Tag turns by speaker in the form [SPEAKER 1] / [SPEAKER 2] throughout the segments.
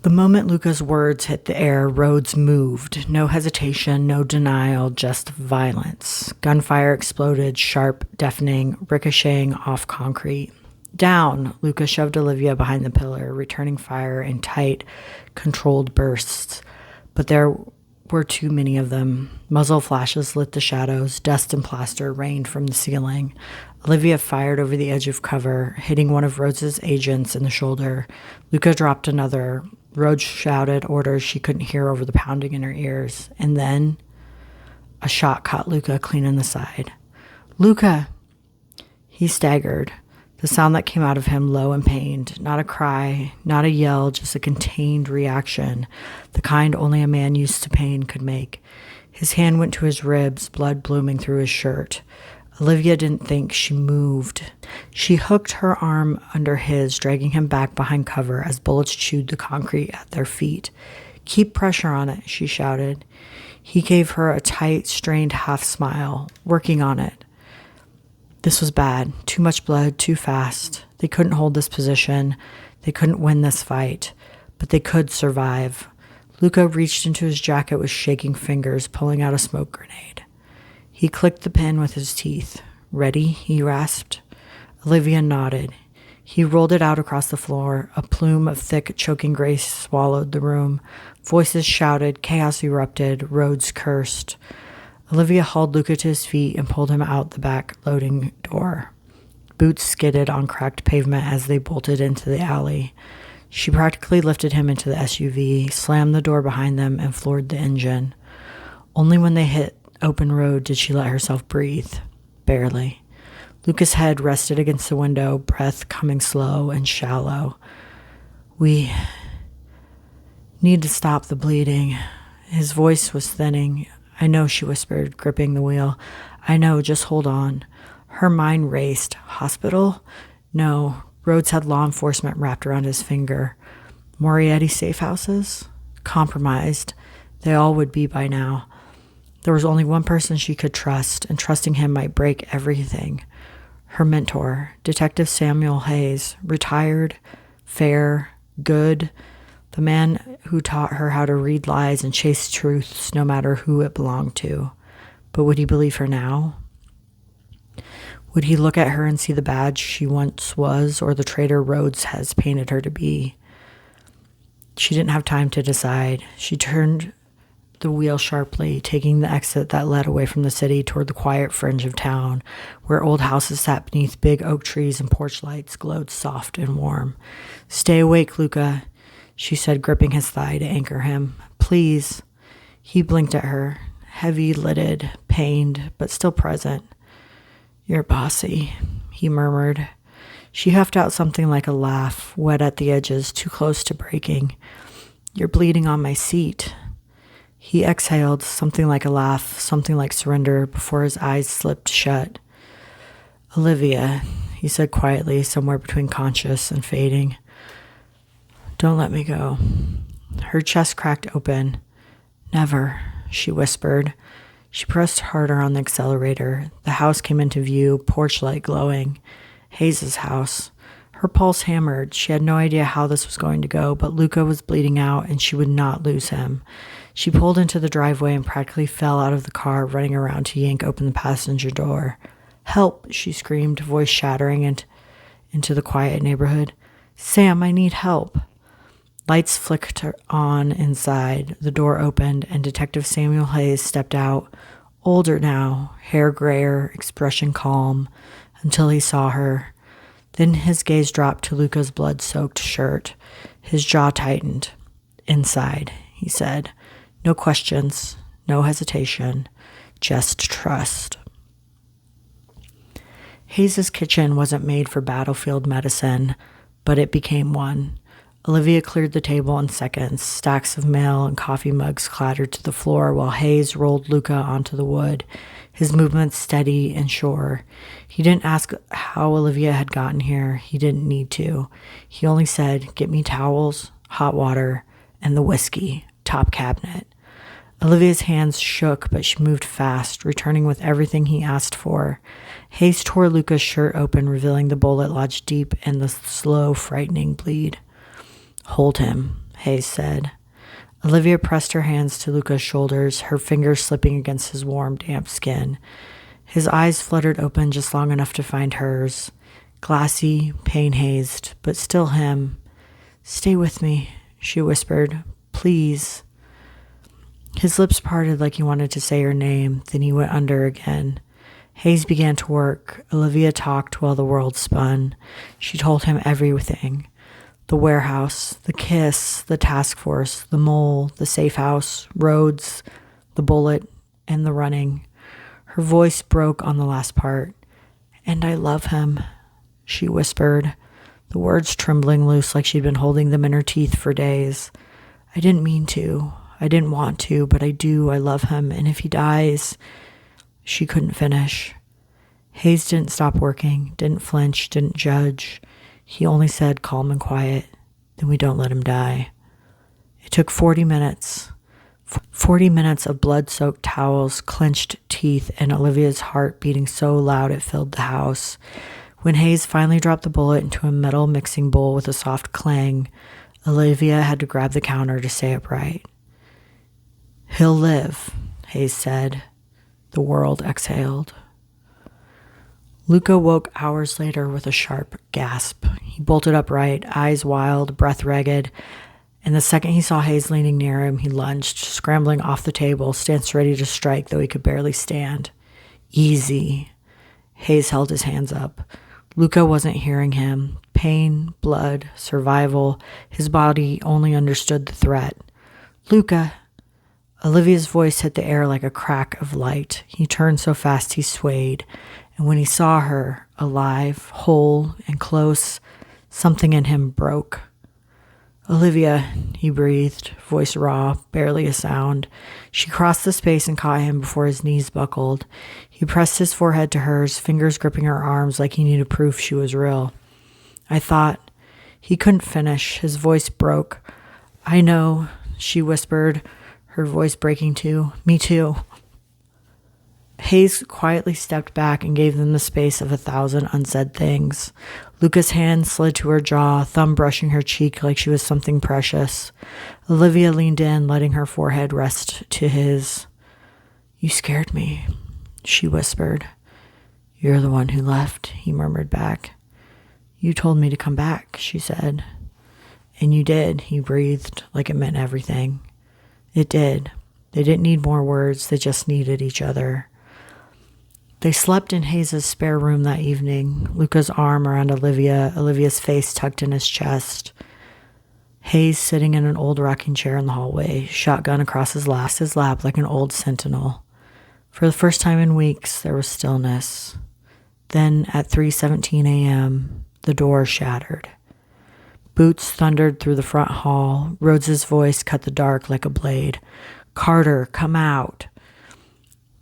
[SPEAKER 1] The moment Luca's words hit the air, Rhodes moved. No hesitation, no denial, just violence. Gunfire exploded, sharp, deafening, ricocheting off concrete. Down! Luca shoved Olivia behind the pillar, returning fire in tight, controlled bursts. But there were too many of them. Muzzle flashes lit the shadows. Dust and plaster rained from the ceiling. Olivia fired over the edge of cover, hitting one of Rhodes's agents in the shoulder. Luca dropped another. Rhodes shouted orders she couldn't hear over the pounding in her ears. And then a shot caught Luca clean in the side. "Luca!" He staggered. The sound that came out of him low and pained. Not a cry, not a yell, just a contained reaction. The kind only a man used to pain could make. His hand went to his ribs, blood blooming through his shirt. Olivia didn't think. She moved. She hooked her arm under his, dragging him back behind cover as bullets chewed the concrete at their feet. "Keep pressure on it," she shouted. He gave her a tight, strained half smile. "Working on it." This was bad. Too much blood, too fast. They couldn't hold this position. They couldn't win this fight. But they could survive. Luca reached into his jacket with shaking fingers, pulling out a smoke grenade. He clicked the pin with his teeth. "Ready?" he rasped. Olivia nodded. He rolled it out across the floor. A plume of thick, choking gray swallowed the room. Voices shouted. Chaos erupted. Rhodes cursed. Olivia hauled Luca to his feet and pulled him out the back loading door. Boots skidded on cracked pavement as they bolted into the alley. She practically lifted him into the SUV, slammed the door behind them, and floored the engine. Only when they hit open road did she let herself breathe. Barely. Luca's head rested against the window, breath coming slow and shallow. "We need to stop the bleeding." His voice was thinning. "I know," she whispered, gripping the wheel. "I know, just hold on." Her mind raced. Hospital? No. Rhodes had law enforcement wrapped around his finger. Moretti safe houses? Compromised. They all would be by now. There was only one person she could trust, and trusting him might break everything. Her mentor, Detective Samuel Hayes, retired, fair, good, the man who taught her how to read lies and chase truths no matter who it belonged to. But would he believe her now? Would he look at her and see the badge she once was, or the traitor Rhodes has painted her to be? She didn't have time to decide. She turned the wheel sharply, taking the exit that led away from the city toward the quiet fringe of town, where old houses sat beneath big oak trees and porch lights glowed soft and warm. "Stay awake, Luca," she said, gripping his thigh to anchor him. "Please." He blinked at her, heavy-lidded, pained, but still present. "You're bossy," he murmured. She huffed out something like a laugh, wet at the edges, too close to breaking. "You're bleeding on my seat." He exhaled, something like a laugh, something like surrender, before his eyes slipped shut. "Olivia," he said quietly, somewhere between conscious and fading. "Don't let me go." Her chest cracked open. "Never," she whispered. She pressed harder on the accelerator. The house came into view, porch light glowing. Hayes' house. Her pulse hammered. She had no idea how this was going to go, but Luca was bleeding out, and she would not lose him. She pulled into the driveway and practically fell out of the car, running around to yank open the passenger door. "Help!" she screamed, voice shattering into the quiet neighborhood. "Sam, I need help." Lights flicked on inside. The door opened, and Detective Samuel Hayes stepped out, older now, hair grayer, expression calm, until he saw her. Then his gaze dropped to Luca's blood-soaked shirt. His jaw tightened. "Inside," he said. "No questions, no hesitation, just trust." Hayes' kitchen wasn't made for battlefield medicine, but it became one. Olivia cleared the table in seconds. Stacks of mail and coffee mugs clattered to the floor while Hayes rolled Luca onto the wood, his movements steady and sure. He didn't ask how Olivia had gotten here. He didn't need to. He only said, "Get me towels, hot water, and the whiskey, top cabinet." Olivia's hands shook, but she moved fast, returning with everything he asked for. Hayes tore Luca's shirt open, revealing the bullet lodged deep in the slow, frightening bleed. "Hold him," Hayes said. Olivia pressed her hands to Luca's shoulders, her fingers slipping against his warm, damp skin. His eyes fluttered open just long enough to find hers. Glassy, pain-hazed, but still him. "Stay with me," she whispered. "Please." His lips parted like he wanted to say her name, then he went under again. Hayes began to work. Olivia talked while the world spun. She told him everything. The warehouse, the kiss, the task force, the mole, the safe house, roads, the bullet, and the running. Her voice broke on the last part. "And I love him," she whispered, the words trembling loose like she'd been holding them in her teeth for days. "I didn't mean to. I didn't want to, but I do. I love him, and if he dies..." She couldn't finish. Hayes didn't stop working, didn't flinch, didn't judge. He only said, calm and quiet, "Then we don't let him die." It took 40 minutes. 40 minutes of blood-soaked towels, clenched teeth, and Olivia's heart beating so loud it filled the house. When Hayes finally dropped the bullet into a metal mixing bowl with a soft clang, Olivia had to grab the counter to stay upright. "He'll live," Hayes said. The world exhaled. Luca woke hours later with a sharp gasp. He bolted upright, eyes wild, breath ragged, and the second he saw Hayes leaning near him, he lunged, scrambling off the table, stance ready to strike, though he could barely stand. "Easy." Hayes held his hands up. Luca wasn't hearing him. Pain, blood, survival. His body only understood the threat. "Luca." Olivia's voice hit the air like a crack of light. He turned so fast he swayed. And when he saw her, alive, whole, and close, something in him broke. "Olivia," he breathed, voice raw, barely a sound. She crossed the space and caught him before his knees buckled. He pressed his forehead to hers, fingers gripping her arms like he needed proof she was real. "I thought..." He couldn't finish. His voice broke. "I know," she whispered, her voice breaking too. "Me too." Hayes quietly stepped back and gave them the space of 1,000 unsaid things. Luca's hand slid to her jaw, thumb brushing her cheek like she was something precious. Olivia leaned in, letting her forehead rest to his. "You scared me," she whispered. "You're the one who left," he murmured back. "You told me to come back," she said. "And you did," he breathed, like it meant everything. It did. They didn't need more words, they just needed each other. They slept in Hayes' spare room that evening, Luca's arm around Olivia, Olivia's face tucked in his chest. Hayes sitting in an old rocking chair in the hallway, shotgun across his lap like an old sentinel. For the first time in weeks, there was stillness. Then, at 3:17 a.m., the door shattered. Boots thundered through the front hall. Rhodes's voice cut the dark like a blade. "Carter, come out."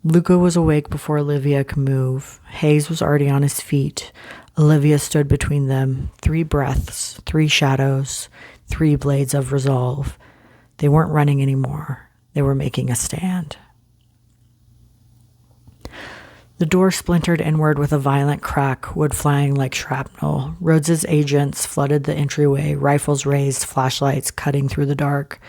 [SPEAKER 1] Luca was awake before Olivia could move. Hayes was already on his feet. Olivia stood between them. 3 breaths, 3 shadows, 3 blades of resolve. They weren't running anymore. They were making a stand. The door splintered inward with a violent crack, wood flying like shrapnel. Rhodes's agents flooded the entryway, rifles raised, flashlights cutting through the dark.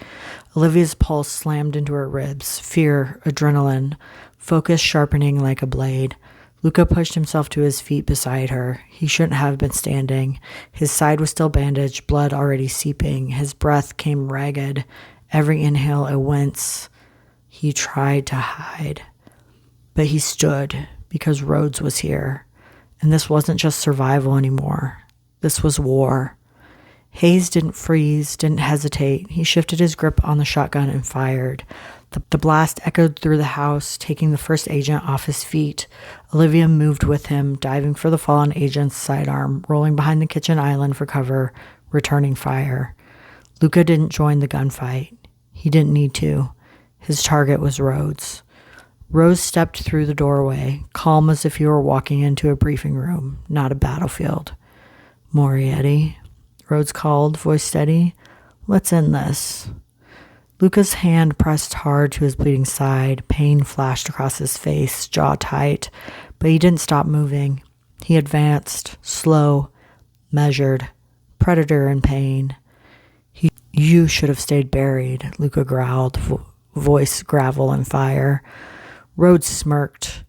[SPEAKER 1] Olivia's pulse slammed into her ribs. Fear, adrenaline, focus sharpening like a blade. Luca pushed himself to his feet beside her. He shouldn't have been standing. His side was still bandaged, blood already seeping. His breath came ragged. Every inhale a wince. He tried to hide. But he stood, because Rhodes was here. And this wasn't just survival anymore. This was war. Hayes didn't freeze, didn't hesitate. He shifted his grip on the shotgun and fired. The blast echoed through the house, taking the first agent off his feet. Olivia moved with him, diving for the fallen agent's sidearm, rolling behind the kitchen island for cover, returning fire. Luca didn't join the gunfight. He didn't need to. His target was Rhodes. Rose stepped through the doorway, calm as if he were walking into a briefing room, not a battlefield. "Moretti," Rhodes called, voice steady. "Let's end this." Luca's hand pressed hard to his bleeding side. Pain flashed across his face, jaw tight, but he didn't stop moving. He advanced, slow, measured, predator in pain. You should have stayed buried, Luca growled, voice gravel and fire. Rhodes smirked.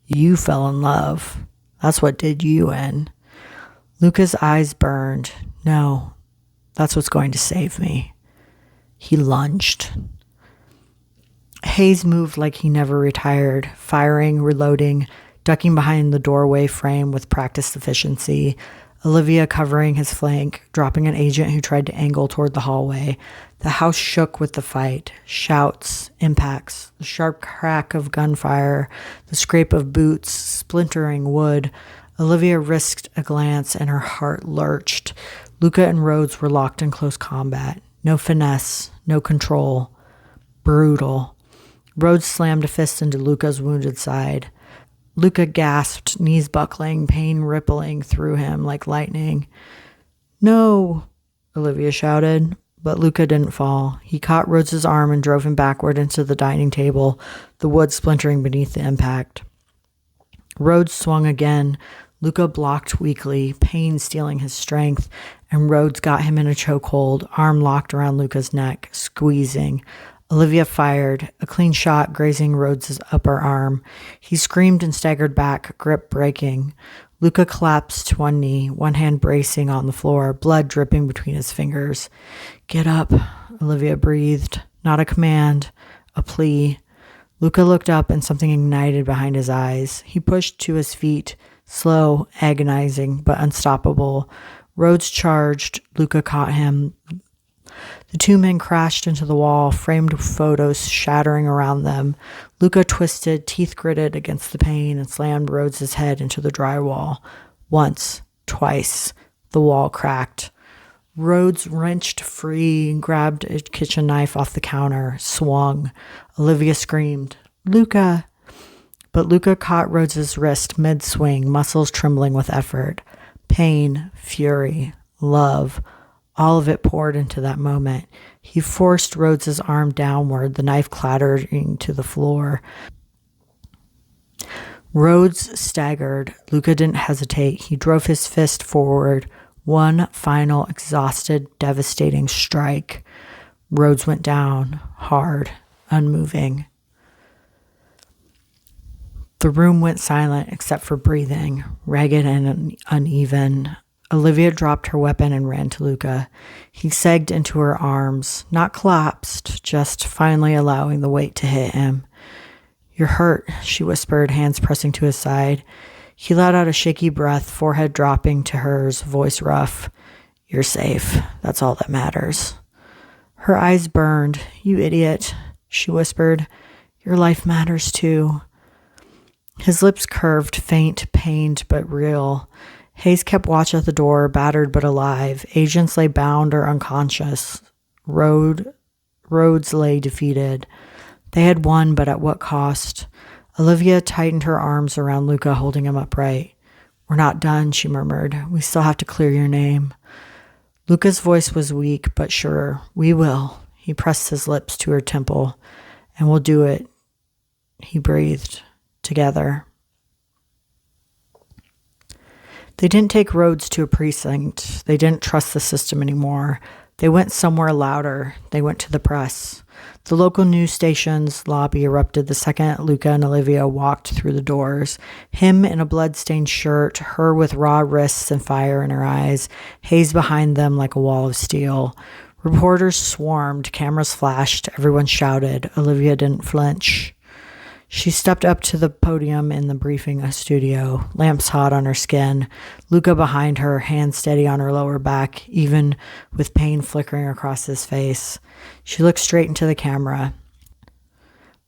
[SPEAKER 1] You fell in love. That's what did you in. Luca's eyes burned. No, that's what's going to save me. He lunged. Hayes moved like he never retired, firing, reloading, ducking behind the doorway frame with practiced efficiency. Olivia covering his flank, dropping an agent who tried to angle toward the hallway. The house shook with the fight. Shouts, impacts, the sharp crack of gunfire, the scrape of boots, splintering wood. Olivia risked a glance and her heart lurched. Luca and Rhodes were locked in close combat. No finesse, no control. Brutal. Rhodes slammed a fist into Luca's wounded side. Luca gasped, knees buckling, pain rippling through him like lightning. No, Olivia shouted, but Luca didn't fall. He caught Rhodes's arm and drove him backward into the dining table, the wood splintering beneath the impact. Rhodes swung again. Luca blocked weakly, pain stealing his strength, and Rhodes got him in a chokehold, arm locked around Luca's neck, squeezing. Olivia fired, a clean shot grazing Rhodes's upper arm. He screamed and staggered back, grip breaking. Luca collapsed to one knee, one hand bracing on the floor, blood dripping between his fingers. Get up, Olivia breathed. Not a command, a plea. Luca looked up and something ignited behind his eyes. He pushed to his feet, slow, agonizing, but unstoppable. Rhodes charged. Luca caught him. The two men crashed into the wall, framed photos shattering around them. Luca twisted, teeth gritted against the pain, and slammed Rhodes's head into the drywall. Once, twice, the wall cracked. Rhodes wrenched free and grabbed a kitchen knife off the counter, swung. Olivia screamed, Luca! But Luca caught Rhodes's wrist mid-swing, muscles trembling with effort. Pain, fury, love, all of it poured into that moment. He forced Rhodes's arm downward, the knife clattering to the floor. Rhodes staggered. Luca didn't hesitate. He drove his fist forward. One final, exhausted, devastating strike. Rhodes went down, hard, unmoving. The room went silent except for breathing, ragged and uneven. Olivia dropped her weapon and ran to Luca. He sagged into her arms, not collapsed, just finally allowing the weight to hit him. You're hurt, she whispered, hands pressing to his side. He let out a shaky breath, forehead dropping to hers, voice rough. You're safe. That's all that matters. Her eyes burned. You idiot, she whispered. Your life matters too. His lips curved, faint, pained, but real. Hayes kept watch at the door, battered but alive. Agents lay bound or unconscious. Rhodes lay defeated. They had won, but at what cost? Olivia tightened her arms around Luca, holding him upright. We're not done, she murmured. We still have to clear your name. Luca's voice was weak, but sure. We will. He pressed his lips to her temple. And we'll do it. He breathed. Together. They didn't take Rhodes to a precinct. They didn't trust the system anymore. They went somewhere louder. They went to the press. The local news station's lobby erupted the second Luca and Olivia walked through the doors. Him in a blood-stained shirt, her with raw wrists and fire in her eyes, Hayes behind them like a wall of steel. Reporters swarmed, cameras flashed, everyone shouted. Olivia didn't flinch. She stepped up to the podium in the briefing studio, lamps hot on her skin, Luca behind her, hands steady on her lower back, even with pain flickering across his face. She looked straight into the camera.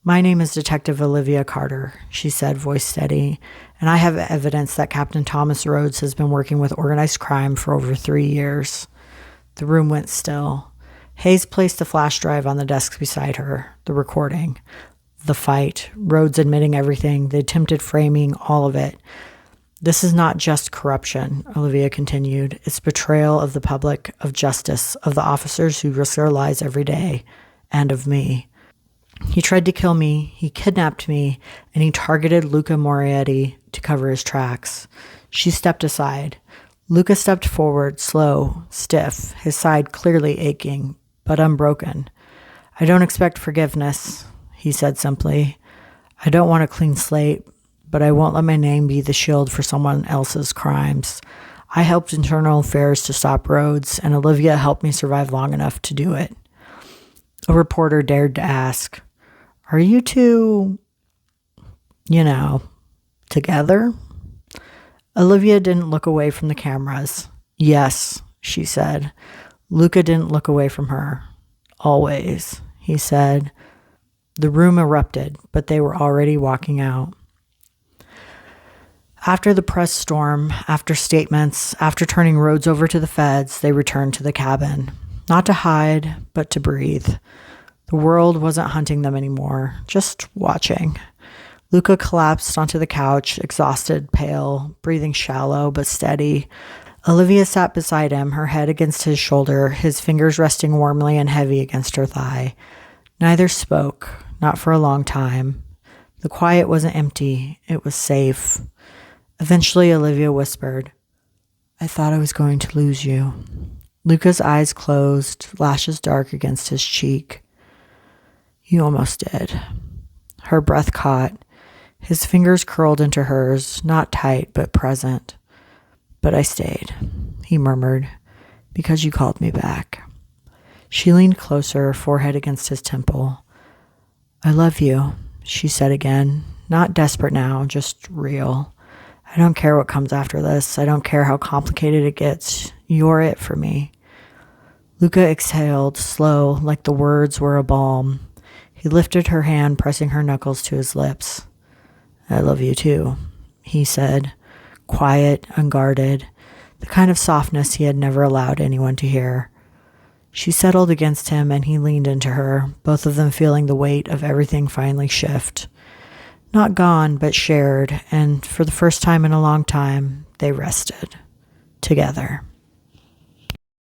[SPEAKER 1] My name is Detective Olivia Carter, she said, voice steady, and I have evidence that Captain Thomas Rhodes has been working with organized crime for over 3 years. The room went still. Hayes placed the flash drive on the desk beside her, the recording. The fight, Rhodes admitting everything, the attempted framing, all of it. This is not just corruption, Olivia continued. It's betrayal of the public, of justice, of the officers who risk their lives every day, and of me. He tried to kill me, he kidnapped me, and he targeted Luca Moretti to cover his tracks. She stepped aside. Luca stepped forward, slow, stiff, his side clearly aching, but unbroken. I don't expect forgiveness, he said simply. I don't want a clean slate, but I won't let my name be the shield for someone else's crimes. I helped internal affairs to stop Rhodes, and Olivia helped me survive long enough to do it. A reporter dared to ask, are you two, together? Olivia didn't look away from the cameras. Yes, she said. Luca didn't look away from her. Always, he said. The room erupted, but they were already walking out. After the press storm, after statements, after turning Rhodes over to the feds, they returned to the cabin. Not to hide, but to breathe. The world wasn't hunting them anymore, just watching. Luca collapsed onto the couch, exhausted, pale, breathing shallow but steady. Olivia sat beside him, her head against his shoulder, his fingers resting warmly and heavy against her thigh. Neither spoke, not for a long time. The quiet wasn't empty, it was safe. Eventually, Olivia whispered, I thought I was going to lose you. Luca's eyes closed, lashes dark against his cheek. You almost did. Her breath caught. His fingers curled into hers, not tight, but present. But I stayed, he murmured, because you called me back. She leaned closer, forehead against his temple. I love you, she said again, not desperate now, just real. I don't care what comes after this. I don't care how complicated it gets. You're it for me. Luca exhaled, slow, like the words were a balm. He lifted her hand, pressing her knuckles to his lips. I love you too, he said, quiet, unguarded, the kind of softness he had never allowed anyone to hear. She settled against him and he leaned into her, both of them feeling the weight of everything finally shift. Not gone, but shared, and for the first time in a long time, they rested together.